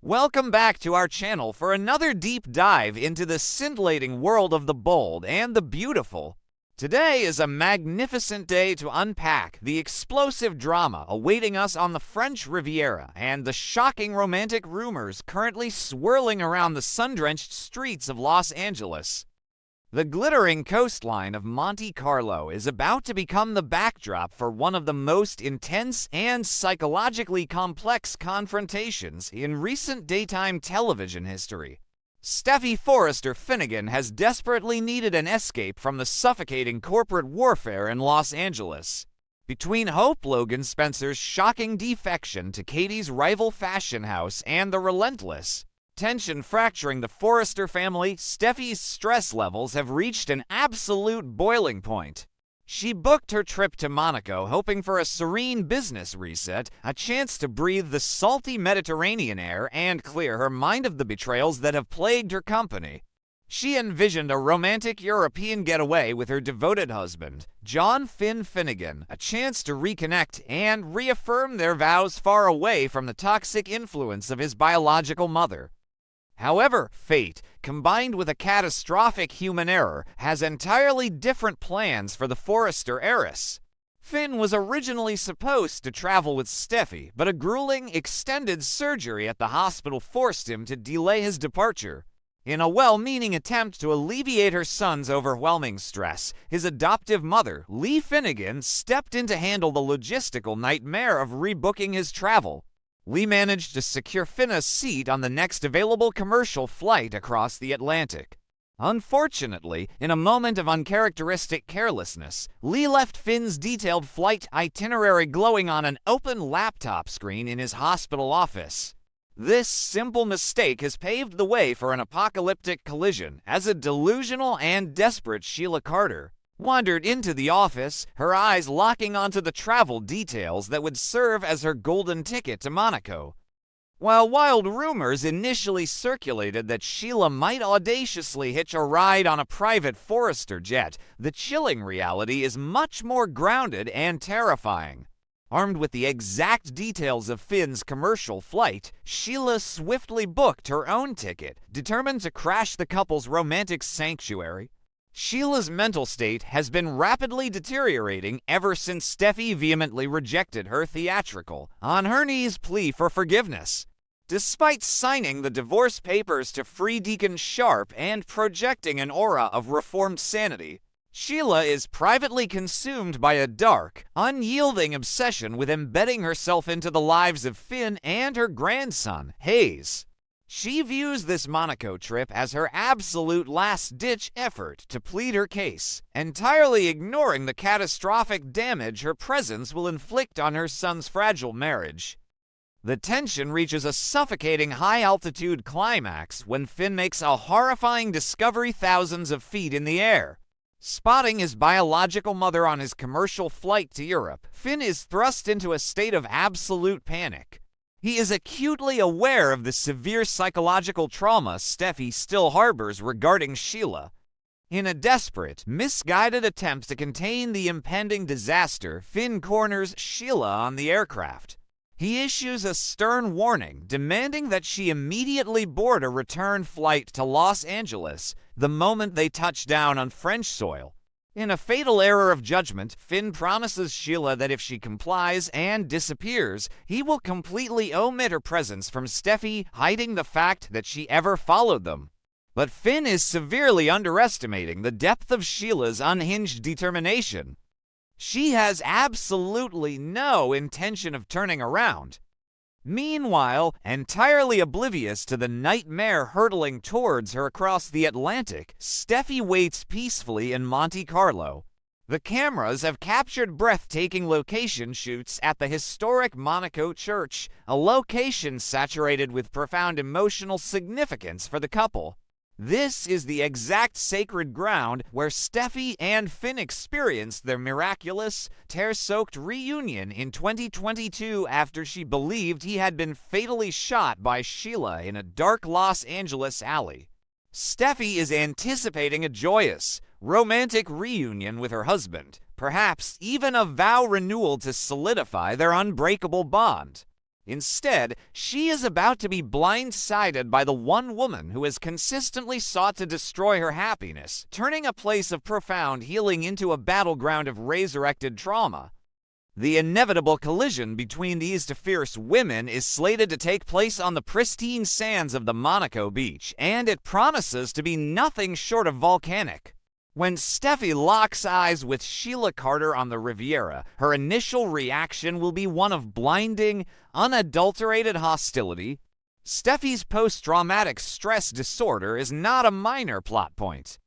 Welcome back to our channel for another deep dive into the scintillating world of the bold and the beautiful. Today is a magnificent day to unpack the explosive drama awaiting us on the French Riviera and the shocking romantic rumors currently swirling around the sun-drenched streets of Los Angeles. The glittering coastline of Monte Carlo is about to become the backdrop for one of the most intense and psychologically complex confrontations in recent daytime television history. Steffy Forrester Finnegan has desperately needed an escape from the suffocating corporate warfare in Los Angeles. Between Hope Logan Spencer's shocking defection to Katie's rival fashion house and the relentless tension fracturing the Forrester family, Steffy's stress levels have reached an absolute boiling point. She booked her trip to Monaco hoping for a serene business reset, a chance to breathe the salty Mediterranean air and clear her mind of the betrayals that have plagued her company. She envisioned a romantic European getaway with her devoted husband, John Finn Finnegan, a chance to reconnect and reaffirm their vows far away from the toxic influence of his biological mother. However, fate, combined with a catastrophic human error, has entirely different plans for the Forrester heiress. Finn was originally supposed to travel with Steffy, but a grueling, extended surgery at the hospital forced him to delay his departure. In a well-meaning attempt to alleviate her son's overwhelming stress, his adoptive mother, Lee Finnegan, stepped in to handle the logistical nightmare of rebooking his travel. Lee managed to secure Finn a seat on the next available commercial flight across the Atlantic. Unfortunately, in a moment of uncharacteristic carelessness, Lee left Finn's detailed flight itinerary glowing on an open laptop screen in his hospital office. This simple mistake has paved the way for an apocalyptic collision as a delusional and desperate Sheila Carter wandered into the office, her eyes locking onto the travel details that would serve as her golden ticket to Monaco. While wild rumors initially circulated that Sheila might audaciously hitch a ride on a private Forrester jet, the chilling reality is much more grounded and terrifying. Armed with the exact details of Finn's commercial flight, Sheila swiftly booked her own ticket, determined to crash the couple's romantic sanctuary. Sheila's mental state has been rapidly deteriorating ever since Steffy vehemently rejected her theatrical, on-her-knees plea for forgiveness. Despite signing the divorce papers to free Deacon Sharp and projecting an aura of reformed sanity, Sheila is privately consumed by a dark, unyielding obsession with embedding herself into the lives of Finn and her grandson, Hayes. She views this Monaco trip as her absolute last-ditch effort to plead her case, entirely ignoring the catastrophic damage her presence will inflict on her son's fragile marriage. The tension reaches a suffocating high-altitude climax when Finn makes a horrifying discovery thousands of feet in the air. Spotting his biological mother on his commercial flight to Europe, Finn is thrust into a state of absolute panic. He is acutely aware of the severe psychological trauma Steffy still harbors regarding Sheila. In a desperate, misguided attempt to contain the impending disaster, Finn corners Sheila on the aircraft. He issues a stern warning, demanding that she immediately board a return flight to Los Angeles the moment they touch down on French soil. In a fatal error of judgment, Finn promises Sheila that if she complies and disappears, he will completely omit her presence from Steffy, hiding the fact that she ever followed them. But Finn is severely underestimating the depth of Sheila's unhinged determination. She has absolutely no intention of turning around. Meanwhile, entirely oblivious to the nightmare hurtling towards her across the Atlantic, Steffy waits peacefully in Monte Carlo. The cameras have captured breathtaking location shoots at the historic Monaco church, a location saturated with profound emotional significance for the couple. This is the exact sacred ground where Steffy and Finn experienced their miraculous, tear-soaked reunion in 2022 after she believed he had been fatally shot by Sheila in a dark Los Angeles alley. Steffy is anticipating a joyous, romantic reunion with her husband, perhaps even a vow renewal to solidify their unbreakable bond. Instead, she is about to be blindsided by the one woman who has consistently sought to destroy her happiness, turning a place of profound healing into a battleground of resurrected trauma. The inevitable collision between these two fierce women is slated to take place on the pristine sands of the Monaco beach, and it promises to be nothing short of volcanic. When Steffy locks eyes with Sheila Carter on the Riviera, her initial reaction will be one of blinding, unadulterated hostility. Steffy's post-traumatic stress disorder is not a minor plot point.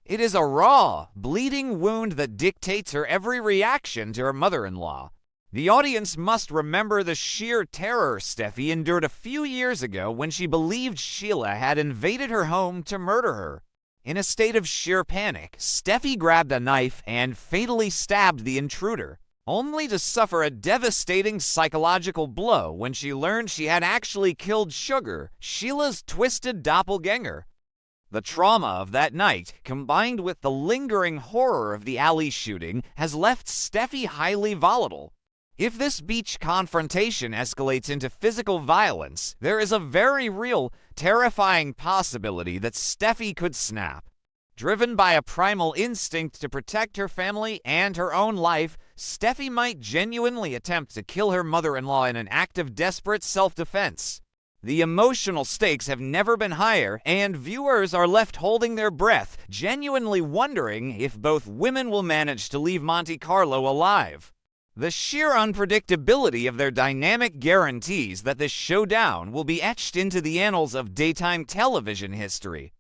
It is a raw, bleeding wound that dictates her every reaction to her mother-in-law. The audience must remember the sheer terror Steffy endured a few years ago when she believed Sheila had invaded her home to murder her. In a state of sheer panic, Steffy grabbed a knife and fatally stabbed the intruder, only to suffer a devastating psychological blow when she learned she had actually killed Sugar, Sheila's twisted doppelganger. The trauma of that night, combined with the lingering horror of the alley shooting, has left Steffy highly volatile. If this beach confrontation escalates into physical violence, there is a very real, terrifying possibility that Steffy could snap. Driven by a primal instinct to protect her family and her own life, Steffy might genuinely attempt to kill her mother-in-law in an act of desperate self-defense. The emotional stakes have never been higher, and viewers are left holding their breath, genuinely wondering if both women will manage to leave Monte Carlo alive. The sheer unpredictability of their dynamic guarantees that this showdown will be etched into the annals of daytime television history.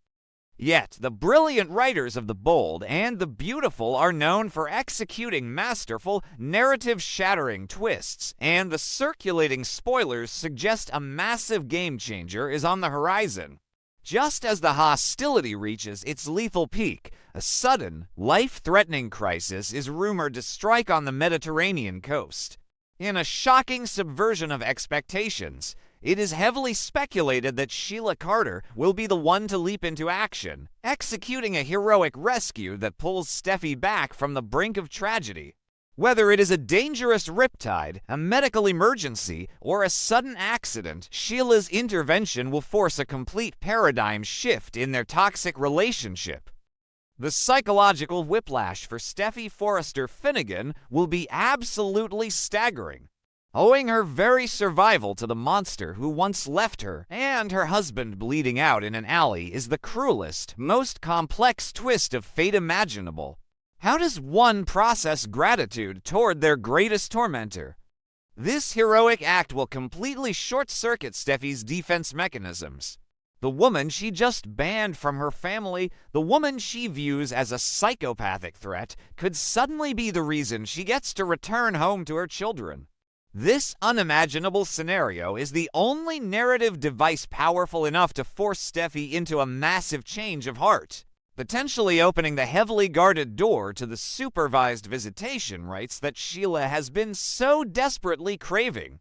Yet, the brilliant writers of The Bold and The Beautiful are known for executing masterful, narrative-shattering twists, and the circulating spoilers suggest a massive game-changer is on the horizon. Just as the hostility reaches its lethal peak, a sudden, life-threatening crisis is rumored to strike on the Mediterranean coast. In a shocking subversion of expectations, it is heavily speculated that Sheila Carter will be the one to leap into action, executing a heroic rescue that pulls Steffy back from the brink of tragedy. Whether it is a dangerous riptide, a medical emergency, or a sudden accident, Sheila's intervention will force a complete paradigm shift in their toxic relationship. The psychological whiplash for Steffy Forrester Finnegan will be absolutely staggering. Owing her very survival to the monster who once left her and her husband bleeding out in an alley is the cruelest, most complex twist of fate imaginable. How does one process gratitude toward their greatest tormentor? This heroic act will completely short-circuit Steffy's defense mechanisms. The woman she just banned from her family, the woman she views as a psychopathic threat, could suddenly be the reason she gets to return home to her children. This unimaginable scenario is the only narrative device powerful enough to force Steffy into a massive change of heart, potentially opening the heavily guarded door to the supervised visitation rights that Sheila has been so desperately craving.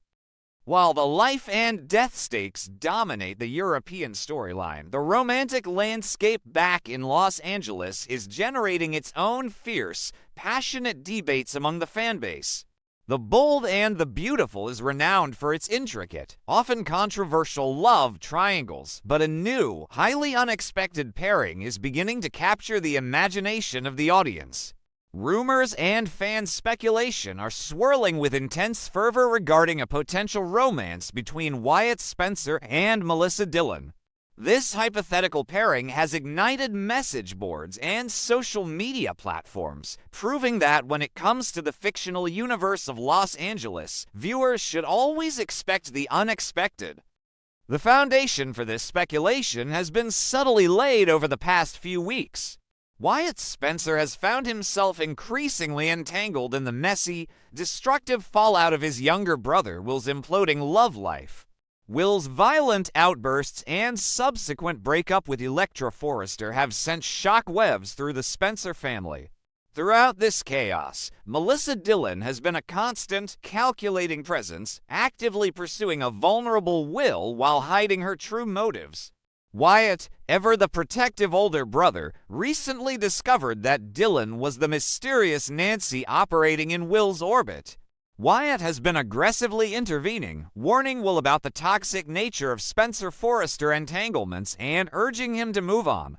While the life and death stakes dominate the European storyline, the romantic landscape back in Los Angeles is generating its own fierce, passionate debates among the fanbase. The Bold and the Beautiful is renowned for its intricate, often controversial love triangles, but a new, highly unexpected pairing is beginning to capture the imagination of the audience. Rumors and fan speculation are swirling with intense fervor regarding a potential romance between Wyatt Spencer and Melissa Dillon. This hypothetical pairing has ignited message boards and social media platforms, proving that when it comes to the fictional universe of Los Angeles, viewers should always expect the unexpected. The foundation for this speculation has been subtly laid over the past few weeks. Wyatt Spencer has found himself increasingly entangled in the messy, destructive fallout of his younger brother Will's imploding love life. Will's violent outbursts and subsequent breakup with Electra Forrester have sent shockwaves through the Spencer family. Throughout this chaos, Melissa Dillon has been a constant, calculating presence, actively pursuing a vulnerable Will while hiding her true motives. Wyatt, ever the protective older brother, recently discovered that Dillon was the mysterious Nancy operating in Will's orbit. Wyatt has been aggressively intervening, warning Will about the toxic nature of Spencer Forrester entanglements and urging him to move on.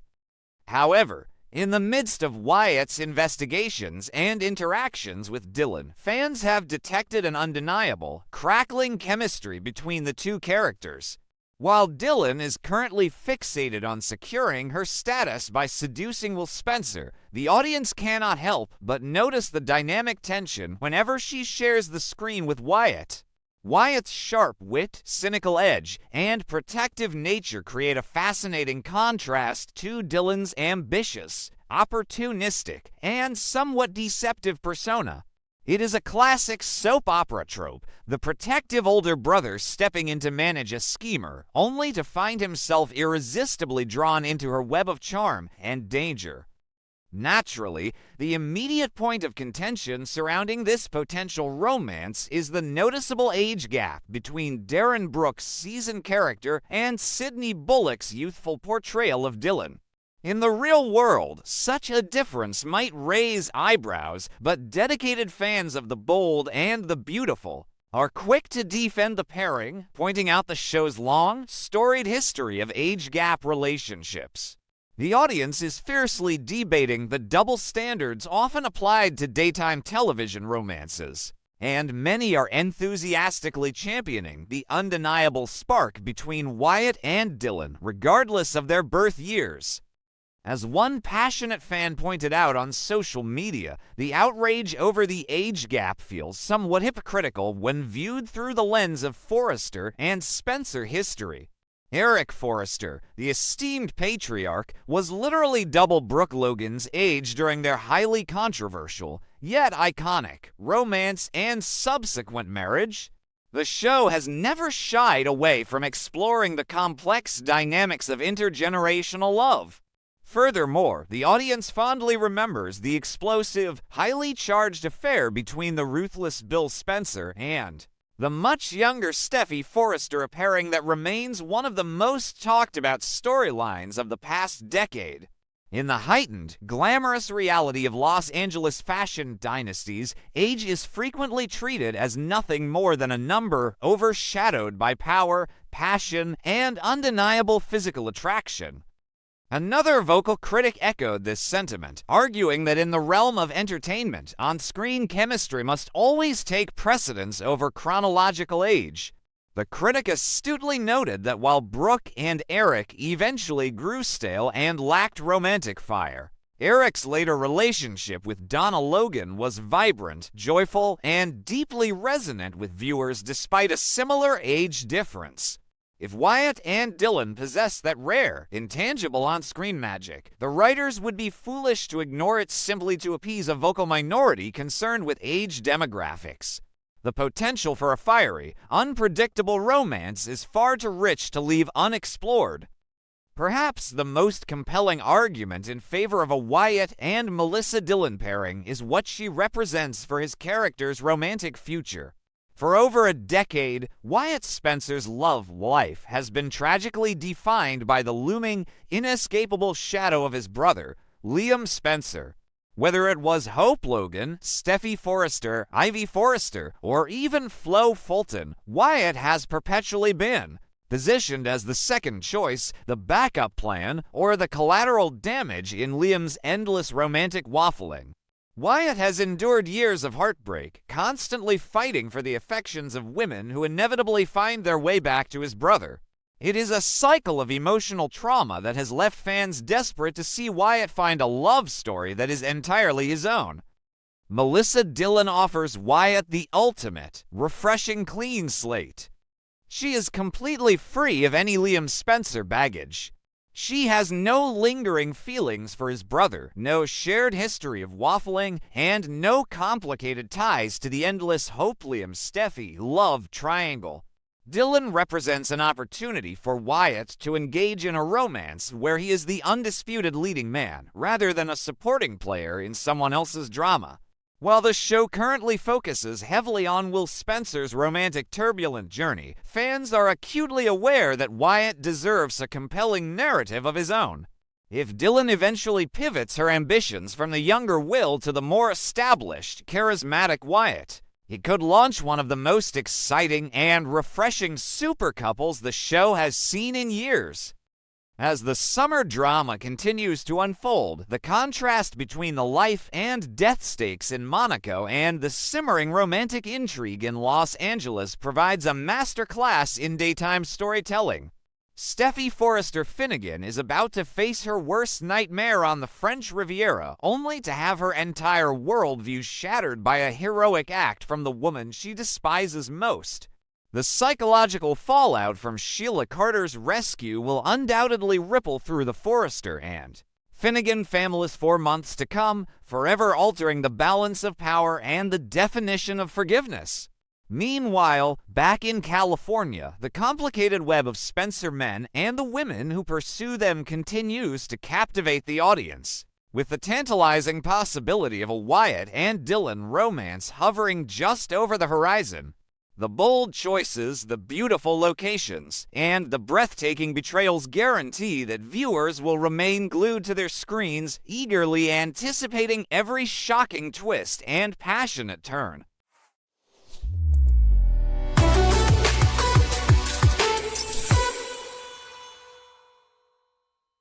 However, in the midst of Wyatt's investigations and interactions with Dylan, fans have detected an undeniable, crackling chemistry between the two characters. While Dylan is currently fixated on securing her status by seducing Will Spencer, the audience cannot help but notice the dynamic tension whenever she shares the screen with Wyatt. Wyatt's sharp wit, cynical edge, and protective nature create a fascinating contrast to Dylan's ambitious, opportunistic, and somewhat deceptive persona. It is a classic soap opera trope, the protective older brother stepping in to manage a schemer, only to find himself irresistibly drawn into her web of charm and danger. Naturally, the immediate point of contention surrounding this potential romance is the noticeable age gap between Darren Brooks' seasoned character and Sidney Bullock's youthful portrayal of Dylan. In the real world, such a difference might raise eyebrows, but dedicated fans of the bold and the beautiful are quick to defend the pairing, pointing out the show's long, storied history of age gap relationships. The audience is fiercely debating the double standards often applied to daytime television romances, and many are enthusiastically championing the undeniable spark between Wyatt and Dylan, regardless of their birth years. As one passionate fan pointed out on social media, the outrage over the age gap feels somewhat hypocritical when viewed through the lens of Forrester and Spencer history. Eric Forrester, the esteemed patriarch, was literally double Brooke Logan's age during their highly controversial, yet iconic, romance and subsequent marriage. The show has never shied away from exploring the complex dynamics of intergenerational love. Furthermore, the audience fondly remembers the explosive, highly charged affair between the ruthless Bill Spencer and the much younger Steffy Forrester, a pairing that remains one of the most talked about storylines of the past decade. In the heightened, glamorous reality of Los Angeles fashion dynasties, age is frequently treated as nothing more than a number overshadowed by power, passion, and undeniable physical attraction. Another vocal critic echoed this sentiment, arguing that in the realm of entertainment, on-screen chemistry must always take precedence over chronological age. The critic astutely noted that while Brooke and Eric eventually grew stale and lacked romantic fire, Eric's later relationship with Donna Logan was vibrant, joyful, and deeply resonant with viewers despite a similar age difference. If Wyatt and Dylan possessed that rare, intangible on-screen magic, the writers would be foolish to ignore it simply to appease a vocal minority concerned with age demographics. The potential for a fiery, unpredictable romance is far too rich to leave unexplored. Perhaps the most compelling argument in favor of a Wyatt and Melissa Dylan pairing is what she represents for his character's romantic future. For over a decade, Wyatt Spencer's love life has been tragically defined by the looming, inescapable shadow of his brother, Liam Spencer. Whether it was Hope Logan, Steffy Forrester, Ivy Forrester, or even Flo Fulton, Wyatt has perpetually been positioned as the second choice, the backup plan, or the collateral damage in Liam's endless romantic waffling. Wyatt has endured years of heartbreak, constantly fighting for the affections of women who inevitably find their way back to his brother. It is a cycle of emotional trauma that has left fans desperate to see Wyatt find a love story that is entirely his own. Melissa Dylan offers Wyatt the ultimate, refreshing clean slate. She is completely free of any Liam Spencer baggage. She has no lingering feelings for his brother, no shared history of waffling, and no complicated ties to the endless Hope-Liam-Steffy love triangle. Dylan represents an opportunity for Wyatt to engage in a romance where he is the undisputed leading man, rather than a supporting player in someone else's drama. While the show currently focuses heavily on Will Spencer's romantic turbulent journey, fans are acutely aware that Wyatt deserves a compelling narrative of his own. If Dylan eventually pivots her ambitions from the younger Will to the more established, charismatic Wyatt, It could launch one of the most exciting and refreshing super couples the show has seen in years. As the summer drama continues to unfold, the contrast between the life and death stakes in Monaco and the simmering romantic intrigue in Los Angeles provides a masterclass in daytime storytelling. Steffy Forrester Finnegan is about to face her worst nightmare on the French Riviera, only to have her entire worldview shattered by a heroic act from the woman she despises most. The psychological fallout from Sheila Carter's rescue will undoubtedly ripple through the Forrester and Finnegan families for months to come, forever altering the balance of power and the definition of forgiveness. Meanwhile, back in California, the complicated web of Spencer men and the women who pursue them continues to captivate the audience, with the tantalizing possibility of a Wyatt and Dylan romance hovering just over the horizon. The bold choices, the beautiful locations, and the breathtaking betrayals guarantee that viewers will remain glued to their screens, eagerly anticipating every shocking twist and passionate turn.